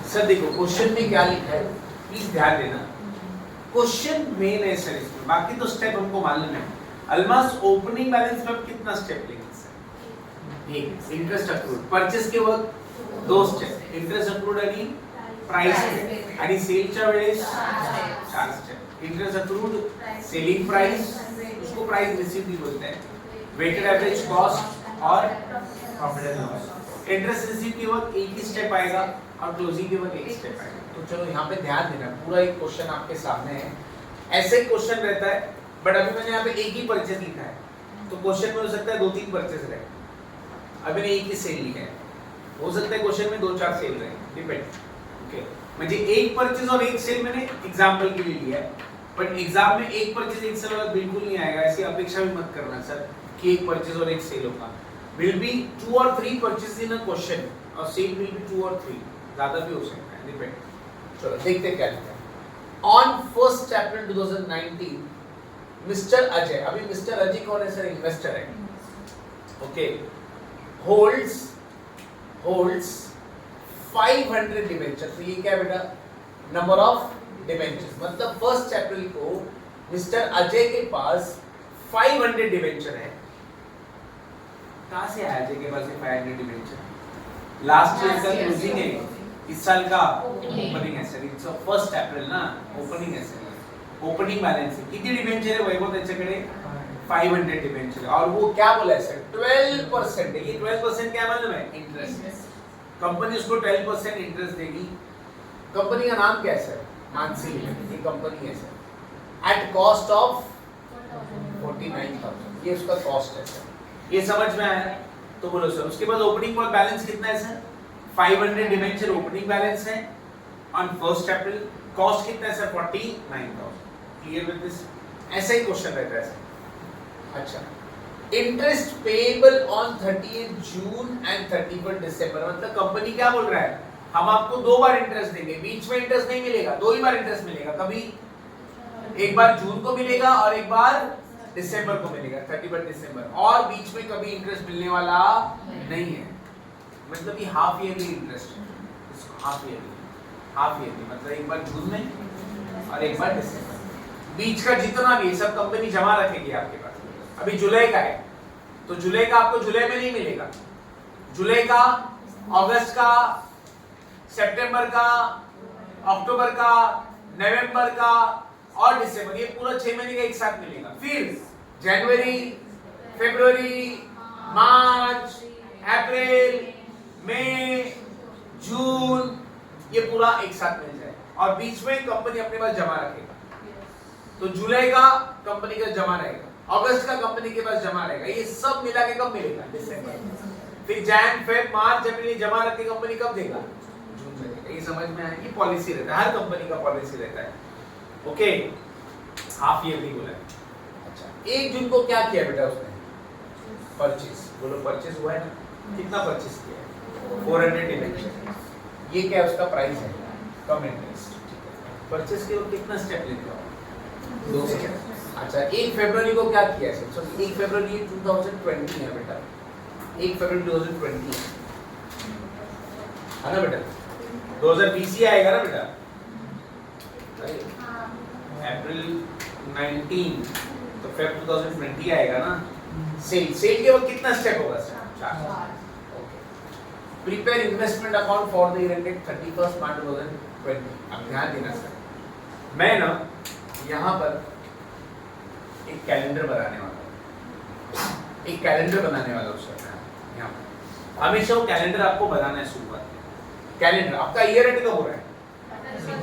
Sir देखो question में क्या लिखा है प्लीज ध्यान देना, क्वेश्चन मेन है सर इसमें, बाकी तो स्टेप हमको मालूम है। अलमास ओपनिंग बैलेंस में कितना स्टेप लेंगे सर? एक इंटरेस्ट अक्रूड, परचेस के वक्त 2 स्टेप, इंटरेस्ट अक्रूड आणि प्राइस आणि सेलच्या वेळेस 4 step. Interest accrued, selling price, उसको प्राइस रिसीव्ड भी बोलते हैं, वेटेड एवरेज कॉस्ट और profit and loss. Interest receive के वक्त एक ही स्टेप आएगा और क्लोजिंग के वक्त एक स्टेप आएगा। तो चलो यहाँ पे ध्यान देना, पूरा एक क्वेश्चन आपके सामने है, ऐसे क्वेश्चन रहता है, बट अभी मैंने यहाँ पे एक ही परचेज लिखा है, तो क्वेश्चन में हो सकता है 2-3 परचेज रहे, अभी मैंने एक ही सेल लिखा है, हो सकता है क्वेश्चन में 2-4 सेल रहे, डिपेंड। ओके, म्हणजे एक परचेज और एक सेल मैंने एग्जांपल के लिए लिया है, बट एग्जाम में एक परचेज एक सेल वाला बिल्कुल नहीं आएगा, ऐसी अपेक्षा भी मत करना सर कि एक परचेज और एक सेल होगा। Will be 2 or 3 purchase in a question और सेल विल बी 2 or 3, ज्यादा भी हो सकता है, डिपेंड। चलो देखते क्या लिखा है। On 1st April 2019 mister Ajay, अभी मिस्टर अजय कौन है सर? इन्वेस्टर है। ओके, होल्ड्स 500 डिबेंचर, तो ये क्या बेटा? नंबर ऑफ डिबेंचर्स, मतलब 1st अप्रैल को मिस्टर अजय के पास 500 डिबेंचर है। कहां से आया अजय के पास 500 डिबेंचर? लास्ट ईयर का क्लोजिंग है, इस साल का ओपनिंग है सर, इट्स 1st अप्रैल ना, ओपनिंग है सर, ओपनिंग बैलेंस है। किती डिबेंचर है वैभव त्याच्याकडे? 500 डिबेंचर, और वो क्या बोला है सर? 12% है। ये 12% क्या मालूम है? इंटरेस्ट। कंपनी उसको 12% इंटरेस्ट देगी। कंपनी का नाम क्या है सर? मानसी लिमिटेड, ये कंपनी है सर, एट कॉस्ट ऑफ 49,000, ये उसका कॉस्ट है सर। ये समझ में आया? तो बोलो सर, उसके बाद ओपनिंग बैलेंस कितना है सर? 500 डिबेंचर ओपनिंग बैलेंस है ऑन 1st अप्रैल, कॉस्ट कितना है सर? 49,000। Clear with this? ऐसा ही क्वेश्चन रहता है सर। अच्छा, interest payable on 30th June and 31st दिसंबर, मतलब कंपनी क्या बोल रहा है? हम आपको 2 बार इंटरेस्ट देंगे, बीच में इंटरेस्ट नहीं मिलेगा, 2 ही बार इंटरेस्ट मिलेगा, कभी एक बार जून को मिलेगा और एक बार दिसंबर को मिलेगा, 31 दिसंबर, और बीच में कभी इंटरेस्ट मिलने वाला नहीं है। मतलब ये हाफ ईयरली इंटरेस्ट है, इसको हाफ ईयरली मतलब एक बार जून में और एक बार दिसंबर, बीच का जितना भी सब कंपनी जमा रखेगी आपके पास। अभी जुलाई का है, तो जुलाई का आपको जुलाई में नहीं मिलेगा, जुलाई का, अगस्त का, सितंबर का, अक्टूबर का, नवंबर का और दिसंबर, ये पूरा 6 महीने का एक साथ मिलेगा। फिर जनवरी, फरवरी, मार्च, अप्रैल, मई, जून, ये पूरा एक साथ मिल जाए, और बीच में कंपनी अपने पास जमा रखेगा। तो जुलाई का कंपनी का जमा रहेगा, अगस्त का कंपनी के पास जमा रहेगा, ये सब मिला के कब मिलेगा? दिसंबर। फिर जैन, फेब, मार्च, अप्रैल जमा रख के कंपनी कब देगा? जून में देगा। ये समझ में आया? ये पॉलिसी रहता है, हर कंपनी का पॉलिसी रहता है। ओके, हाफ ईयरली बोला है। अच्छा, 1 जून को क्या किया बेटा उसने? परचेज, बोलो परचेज हुआ है ना? कितना परचेज किया है? 400 डिबेंचर। ये क्या उसका प्राइस है? कम इंटरेस्ट। परचेज के वक्त कितना स्टेप लेते हो? 2 स्टेप। अच्छा, 1 फरवरी को क्या किया है? सो 1 फरवरी 2020 है बेटा, 1 फरवरी 2020 है ना बेटा? 2020 ही आएगा ना बेटा? अप्रैल 19 तो फेब 2020 आएगा ना? सेल के वक्त कितना स्टेप होगा sir? 4। Okay, prepare investment account for the year ended 31 मार्च 2020। अब ध्यान देना सर, मैं ना यहाँ पर एक कैलेंडर बनाने वाला हूँ, एक कैलेंडर बनाने वाला हूँ सर। यहाँ पर हमेशा वो कैलेंडर आपको बनाना है शुरुआत में। कैलेंडर आपका ईयर एंड कब हो रहा है?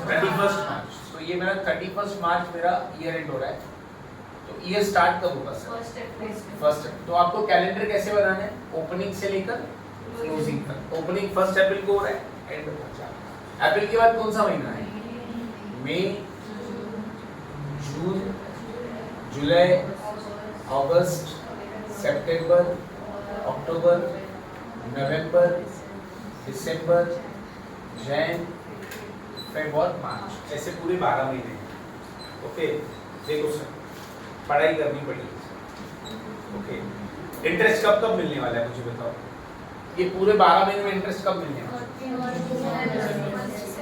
31 मार्च। तो ये मेरा 31 मार्च मेरा ईयर एंड हो रहा है, तो ईयर स्टार्ट कब होगा सर? फर्स्ट। तो आपको कैलेंडर कैसे बनाना है? ओपनिंग से लेकर क्लोजिंग तक। ओपनिंग 1st अप्रैल को हो रहा है, एंड अप्रैल के बाद कौन सा महीना है? मई, जून, जुलाई, अगस्त, सितंबर, अक्टूबर, नवंबर, दिसंबर, जैन, फेब और मार्च, ऐसे पूरे 12 महीने। ओके, देखो सर, पढ़ाई करनी पड़ेगी। ओके, इंटरेस्ट कब कब मिलने वाला है मुझे बताओ? ये पूरे 12 महीने में इंटरेस्ट कब मिलने वाला है?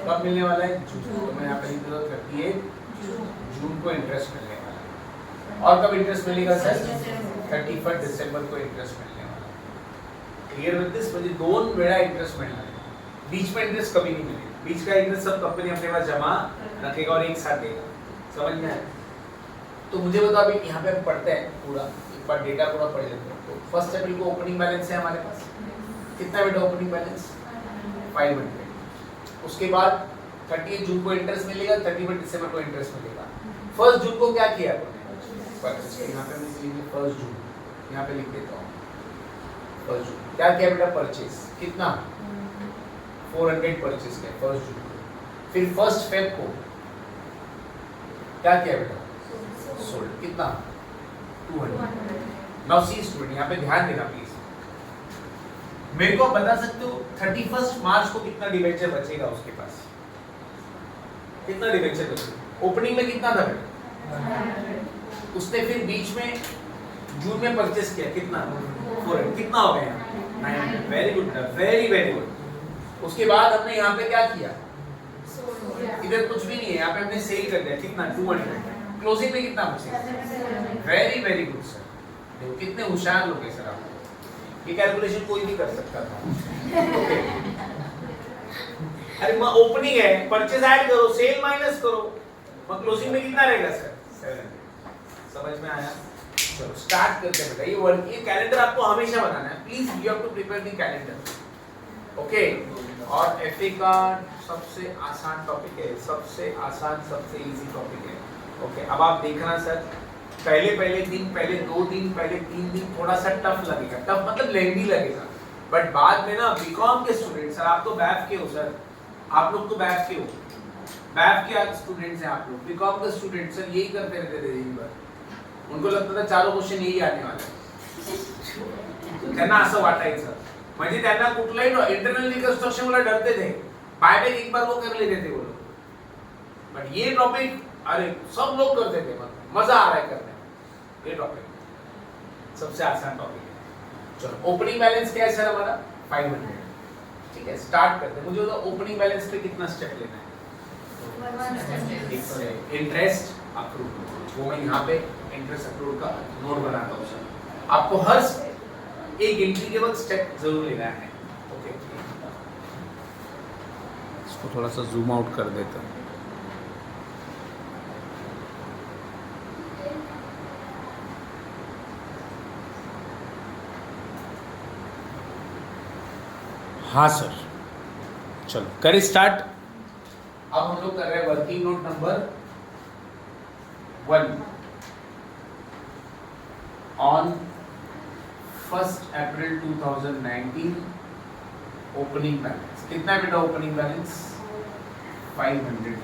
कब मिलने वाला है? जून। तो मैं यहाँ पे लिख देता हूँ 38 जून को इंटरेस्ट मिलने वाला है। और कब इंटरेस्ट मिलेगा सर? 31 दिसंबर को इंटरेस्ट मिलने वाला है। Clear with this? म्हणजे 2 वेळा इंटरेस्ट मिळणार है, बीच में इंटरेस्ट कभी नहीं मिलेगा। बीच का इंटरेस्ट सब कंपनी अपने पास जमा रखेगा और एक साथ देगा। समझ में आया? तो मुझे बताओ अभी यहाँ पे हम पढ़ते हैं पूरा, एक बार डेटा पूरा पढ़ लेते हैं। तो फर्स्ट अप्रैल को ओपनिंग बैलेंस है हमारे पास, कितना बेटा ओपनिंग बैलेंस? 500। उसके बाद 30 जून को इंटरेस्ट मिलेगा, 31 दिसंबर को इंटरेस्ट मिलेगा। 1 जून को क्या किया आपने? यहाँ पे मैं लिखेंगे 1 जून, यहाँ पे लिख देता हूँ 1 जून। क्या किया बेटा? परचेज कितना? 400 परचेज किया 1 जून को। फिर 1 फेब को क्या किया बेटा? सोल्ड कितना? 200। नाउ सी स्टूडेंट, यहाँ पे ध्यान देना प्लीज। मेरे को बता सकते हो 31 मार्च को कितना डिबेंचर बचेगा उसके पास? कितना डिबेंचर बचेगा? ओपनिंग में कितना था बेटा? उसने फिर बीच में जून में परचेस किया कितना? 400। कितना हो गया? 900। Very good, very very good. उसके बाद हमने यहाँ पे क्या किया? इधर कुछ भी नहीं है, यहाँ पे हमने सेल कर दिया कितना? 200। क्लोजिंग में कितना बचेगा? Very very good sir. देखो कितने होशियार लोग हैं सर आप। ये कैलकुलेशन कोई भी कर सकता था। ओके, अरे मैं ओपनिंग है, परचेज ऐड करो, सेल माइनस करो, मैं क्लोजिंग में कितना रहेगा सर? 700। समझ में आया? चलो स्टार्ट करते हैं बेटा। ये वर्क, ये कैलेंडर आपको हमेशा बनाना है। Please you have to prepare the calendar. Okay, और एफए का सबसे आसान टॉपिक है, सबसे आसान, सबसे इजी टॉपिक है। ओके, अब आप देखना सर, पहले दिन, पहले 2 दिन, पहले 3 दिन थोड़ा सा टफ लगेगा। टफ मतलब लेंथी लगेगा, बट बाद में ना बीकॉम के स्टूडेंट सर, आप तो बैफ के हो सर, आप लोग तो बैफ के हो, बैफ के स्टूडेंट्स हैं आप लोग। बीकॉम के स्टूडेंट सर यही करते रहते थे दिन भर, उनको लगता था 4 क्वेश्चन यही आने वाले हैं। त्यांना असं वाटायचं, म्हणजे त्यांना कुठलाही इंटरनल रिकन्स्ट्रक्शन वाला डरते थे, बायबैक एक बार वो कर लेते थे वो लोग। बट ये टॉपिक अरे सब लोग करते थे, मजा आ रहा है करने में। ये टॉपिक सबसे आसान टॉपिक है। चलो ओपनिंग बैलेंस क्या है सर हमारा? 500। ठीक है, स्टार्ट करते हैं। मुझे बताओ ओपनिंग बैलेंस पे कितना स्टेप लेना है? इंटरेस्ट अक्रूड, वो मैं यहाँ पे इंटरेस्ट अक्रूड का नोट बनाता हूँ सर। आपको हर एक एंट्री के वक्त स्टेप जरूर लेना है। ओके, इसको थोड़ा सा जूम आउट कर देता हूँ। हाँ सर, चलो करें स्टार्ट। अब हम लोग कर रहे हैं working note number 1 on 1 April 2019 opening balance कितना बेटा? Opening balance 500।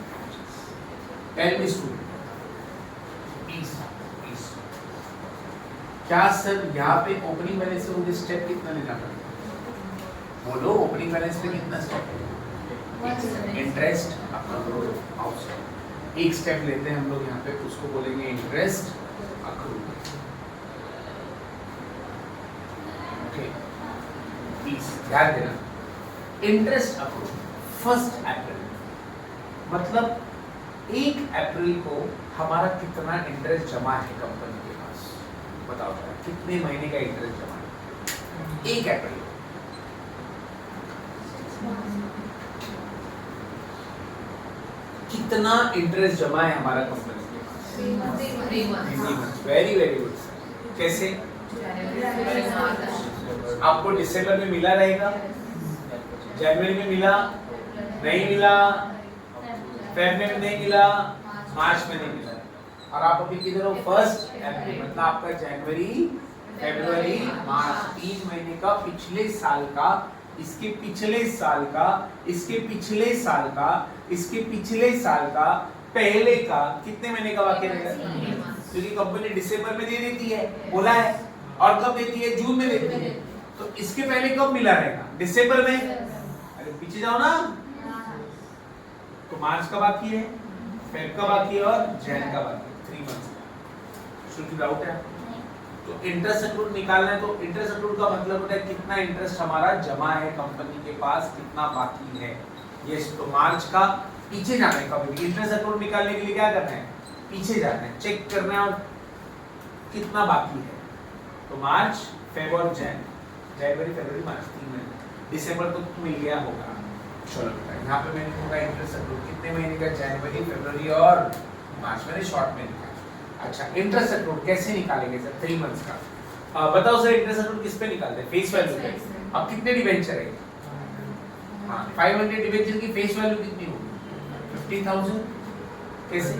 Tell me student, please क्या सर यहाँ पे ओपनिंग बैलेंस से मुझे स्टेप कितना लेना पड़ेगा? बोलो, ओपनिंग बैलेंस पे कितना स्टेप है? Interest accrued outstanding. एक स्टेप लेते हैं हम लोग यहाँ पे, उसको बोलेंगे इंटरेस्ट अक्रूड। ओके, प्लीज ध्यान देना, इंटरेस्ट अक्रूड 1 अप्रैल मतलब 1 अप्रैल को हमारा कितना इंटरेस्ट जमा है कंपनी के पास? बताओ कितने महीने का इंटरेस्ट जमा है 1 अप्रैल? कितना इंटरेस्ट जमा है हमारा कंपनी के पास? 3 मंथ। Very very good. कैसे? आपको दिसंबर में मिला रहेगा, जनवरी में मिला नहीं मिला, फरवरी में नहीं मिला, मार्च में नहीं मिला, और आप अभी किधर हो? 1 अप्रैल मतलब आपका जनवरी, फरवरी, मार्च 3 महीने का पिछले साल का, इसके पिछले साल का, इसके पिछले साल का, इसके पिछले साल का, पहले का कितने महीने का बाकी रहेगा? क्योंकि कंपनी दिसंबर में दे देती है, बोला है, और कब देती है? जून में देती है। तो इसके पहले कब मिला रहेगा? दिसंबर में। अरे पीछे जाओ ना, तो मार्च का बाकी है, फेब का बाकी है और जैन का बाकी है, 3 मंथ्स। कुछ डाउट है? तो इंटरेस्ट अक्रूड निकालना है, तो इंटरेस्ट अक्रूड का मतलब होता है कितना इंटरेस्ट हमारा जमा है कंपनी के पास, कितना बाकी है। यस, तो मार्च का पीछे जाना है, कभी इंटरेस्ट अकाउंट निकालने के लिए क्या करना है, पीछे जाना है, चेक करना है और कितना बाकी है। तो मार्च, फेब और जनवरी, फरवरी, मार्च 3 महीने, दिसंबर तो मिल गया होगा। चलो बेटा यहाँ पे मैंने होगा इंटरेस्ट अकाउंट कितने महीने का, जनवरी, फरवरी और मार्च, मैंने शॉर्ट में निकाला। अच्छा, इंटरेस्ट अकाउंट कैसे निकालेंगे सर 3 मंथ्स का? बताओ सर, इंटरेस्ट अकाउंट किस पे निकालते हैं? फेस वैल्यू पे। अब कितने डिबेंचर है? हाँ, 500 डिबेंचर की फेस वैल्यू कितनी होगी? 50,000। कैसे?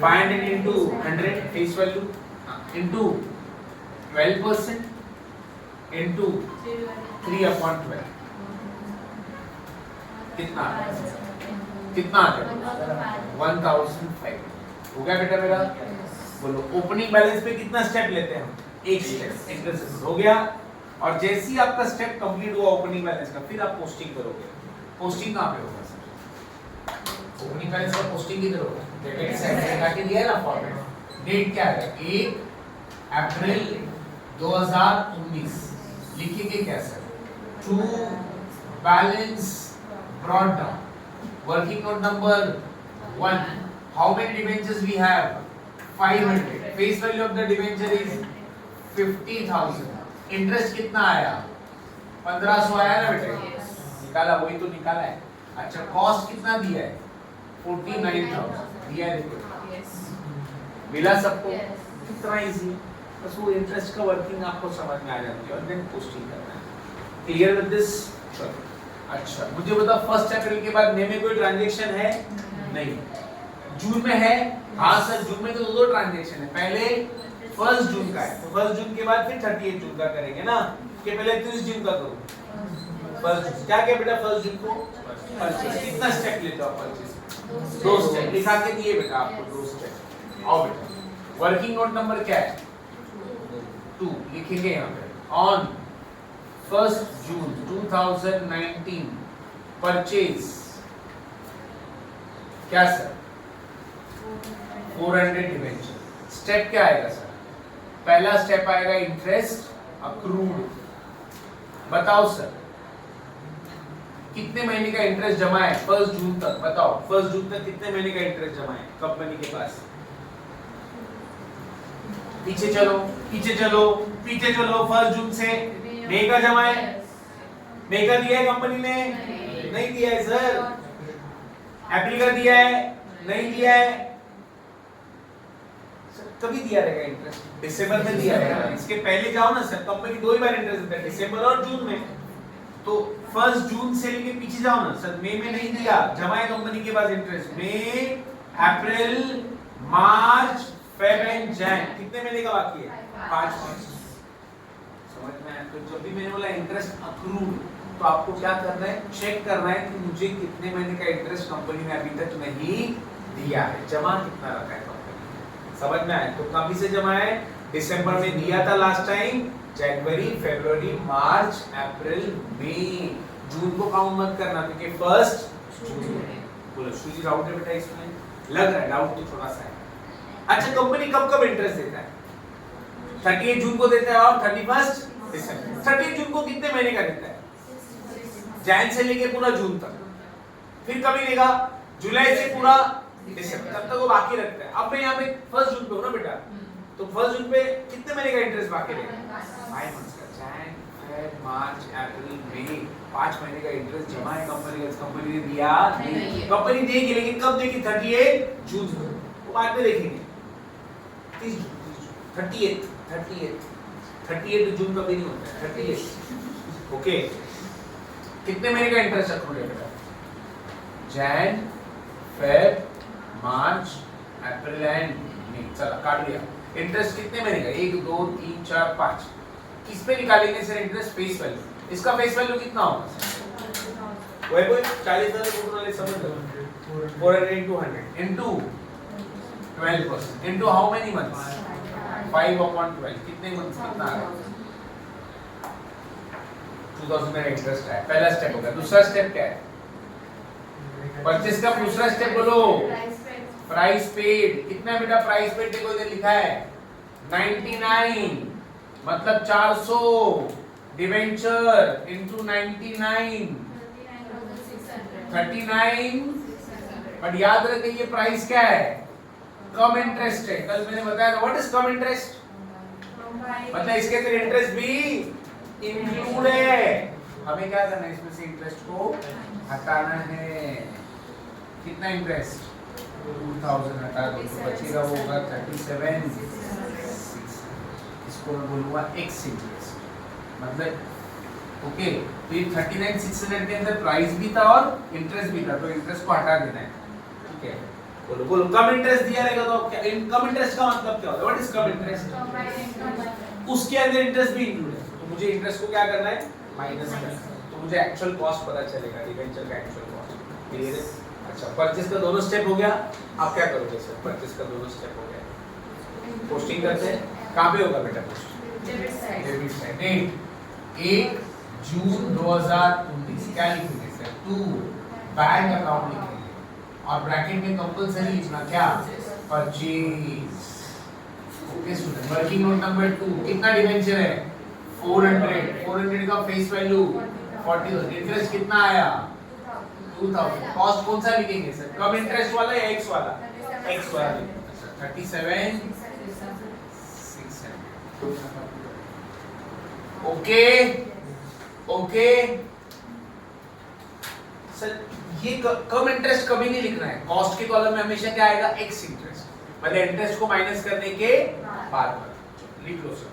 500 into 100 face value into 12% into 3/12 कितना कितना आ गया? 1005 हो गया बेटा मेरा। बोलो ओपनिंग बैलेंस पे कितना स्टेप लेते हैं हम? एक स्टेप, इंटरेस्ट हो गया। और जैसे ही आपका स्टेप कंप्लीट हुआ ओपनिंग बैलेंस का, फिर आप पोस्टिंग करोगे। पोस्टिंग कहाँ पे होगा सर? ओपनिंग बैलेंस का पोस्टिंग किधर होगा? डेबिट साइड से काट के दिया है ना फॉर्मेट। डेट क्या है? 1 अप्रैल 2019 लिखेंगे क्या sir? To balance brought down. Working note number 1. How many debentures we have? 500. Face value of the debenture is 50,000. Interest कितना आया? 1500 आया ना बेटे? निकाला, वही तो निकाला है। अच्छा, कॉस्ट कितना दिया है? 49,000 दिया है। देखो मिला सबको? कितना इजी है। बस वो इंटरेस्ट का वर्किंग आपको समझ में आ जाती है और देन पोस्टिंग करना है। Clear with this? अच्छा, मुझे बताओ फर्स्ट अप्रैल के बाद मई में कोई ट्रांजैक्शन है? नहीं। जून में है? हाँ सर, जून में तो 2 ट्रांजैक्शन है। पहले 1 जून का है, तो 1 जून के बाद फिर 30 जून का करेंगे ना, कि पहले 30 जून का करो। 1 जून क्या क्या बेटा? 1 जून को परचेज। कितना स्टेप लेते हो आप परचेज? 2 स्टेप लिखा के दिए बेटा आपको, 2 स्टेप। आओ बेटा, वर्किंग नोट नंबर क्या है? 2 लिखेंगे यहाँ पे। ऑन 1 जून 2019 परचेज क्या सर? 400 डिबेंचर। स्टेप क्या आएगा सर? पहला स्टेप आएगा इंटरेस्ट अक्रूड। बताओ सर, कितने महीने का इंटरेस्ट जमा है 1 जून तक? बताओ 1 जून तक कितने महीने का इंटरेस्ट जमा है कंपनी के पास? पीछे चलो, पीछे चलो, पीछे चलो। 1 जून से मई का जमा है? मई का दिया है कंपनी ने? नहीं दिया है सर। अप्रैल का दिया है? नहीं दिया है। कभी दिया रहेगा इंटरेस्ट? दिसंबर में दिया रहेगा। इसके पहले जाओ ना सर, कंपनी 2 ही बार इंटरेस्ट देता है, दिसंबर और जून में। तो 1 जून से लेके पीछे जाओ ना सर, मई में नहीं दिया, जमा है कंपनी के पास interest. May, April, March, Feb and Jan, कितने महीने का बाकी है? 5 महीने। समझ में आया? तो जब भी मैंने बोला इंटरेस्ट अक्रूड, तो आपको क्या करना है? चेक करना है कि मुझे कितने महीने का इंटरेस्ट कंपनी ने अभी तक नहीं दिया है, जमा कितना रखा है कंपनी ने। समझ में आया? तो कभी से जमा है? दिसंबर में दिया था लास्ट टाइम, जनवरी, फरवरी, मार्च, अप्रैल, मई, जून को काउंट मत करना क्योंकि 1 जून। बोलो शुजी डाउट है बेटा इसमें? लग रहा है डाउट तो थोड़ा सा है। अच्छा, कंपनी कब कब इंटरेस्ट देता है? 30 जून को देता है और 31 दिसंबर। 30 जून को कितने महीने का देता है? जैन से लेके पूरा जून तक। फिर कभी देगा जुलाई से पूरा दिसंबर तब तक वो बाकी रखता है। अब मैं यहाँ पे 1 जून पे हूँ ना बेटा, तो 1 जून पे कितने महीने का इंटरेस्ट बाकी रहेगा? 5 मंथ्स का। जैन, फेब, मार्च, अप्रैल, मई, 5 महीने का इंटरेस्ट जमा है कंपनी का। कंपनी ने दिया नहीं, कंपनी देगी लेकिन कब देगी? 38 जून को, वो बाद में देखेंगे। 30 जून, 38 जून कभी नहीं होता है, 38। ओके, कितने महीने का इंटरेस्ट अक्रूड है बेटा? Jan, Feb, March, April and May. चला काट लिया। इंटरेस्ट कितने महीने का? 1 2 3 4 5। किस पे निकालेंगे सर इंटरेस्ट? Face value. इसका फेस वैल्यू कितना होगा सर? वही कोई 40,000 वाले समझ लो। 400 into 100 into 12% into how many months? 5/12। कितने मंथ्स? कितना आ रहा है? 2000 का इंटरेस्ट है। पहला स्टेप हो गया। दूसरा स्टेप क्या है? परचेज का दूसरा स्टेप बोलो। Price paid. कितना बेटा प्राइस पेड? देखो इधर लिखा है 99, मतलब 400 डिवेंचर into 99, 39, बट याद रखें ये प्राइस क्या है, कम इंटरेस्ट है। कल मैंने बताया था व्हाट इज कम इंटरेस्ट, मतलब इसके अंदर इंटरेस्ट भी इंक्लूड है। हमें क्या करना है, इसमें से इंटरेस्ट को हटाना है। कितना इंटरेस्ट, 2000 हटा दो तो बचेगा वो होगा 37,600। इसको मैं बोलूंगा एक्स इंटरेस्ट, मतलब ओके। तो ये 39,600 के अंदर प्राइस भी था और इंटरेस्ट भी था, तो इंटरेस्ट को हटा देना है, ठीक है। बोलो बोलो, कम इंटरेस्ट दिया रहेगा तो क्या, कम इंटरेस्ट का मतलब क्या होता है, व्हाट इज कम इंटरेस्ट, उसके अंदर इंटरेस्ट भी इंक्लूड है, तो मुझे इंटरेस्ट को क्या करना है, माइनस करना है, तो मुझे एक्चुअल कॉस्ट पता चलेगा, डिबेंचर का एक्चुअल कॉस्ट, क्लियर है। अच्छा, परचेस का दोनों स्टेप हो गया, आप क्या करोगे सर, परचेस का दोनों स्टेप हो गया, पोस्टिंग करते हैं, कहाँ पे होगा बेटा पोस्टिंग, डेबिट साइड, डेट 1 जून 2019, क्या लिखेंगे सर, टू बैंक अकाउंट लिखेंगे, और ब्रैकेट में कंपलसरी लिखना क्या, purchase. Okay student, working note number 2, कितना डिबेंचर है, 400 का फेस वैल्यू 40,000, इंटरेस्ट कितना आया 2000, कॉस्ट कौन सा लिखेंगे सर, कम इंटरेस्ट वाला या एक्स वाला, एक्स वाला लिखेंगे, 37,600। ओके ओके सर, ये कम इंटरेस्ट कभी नहीं लिखना है, कॉस्ट के कॉलम में हमेशा क्या आएगा, एक्स इंटरेस्ट, मतलब इंटरेस्ट को माइनस करने के बाद लिख लो सर।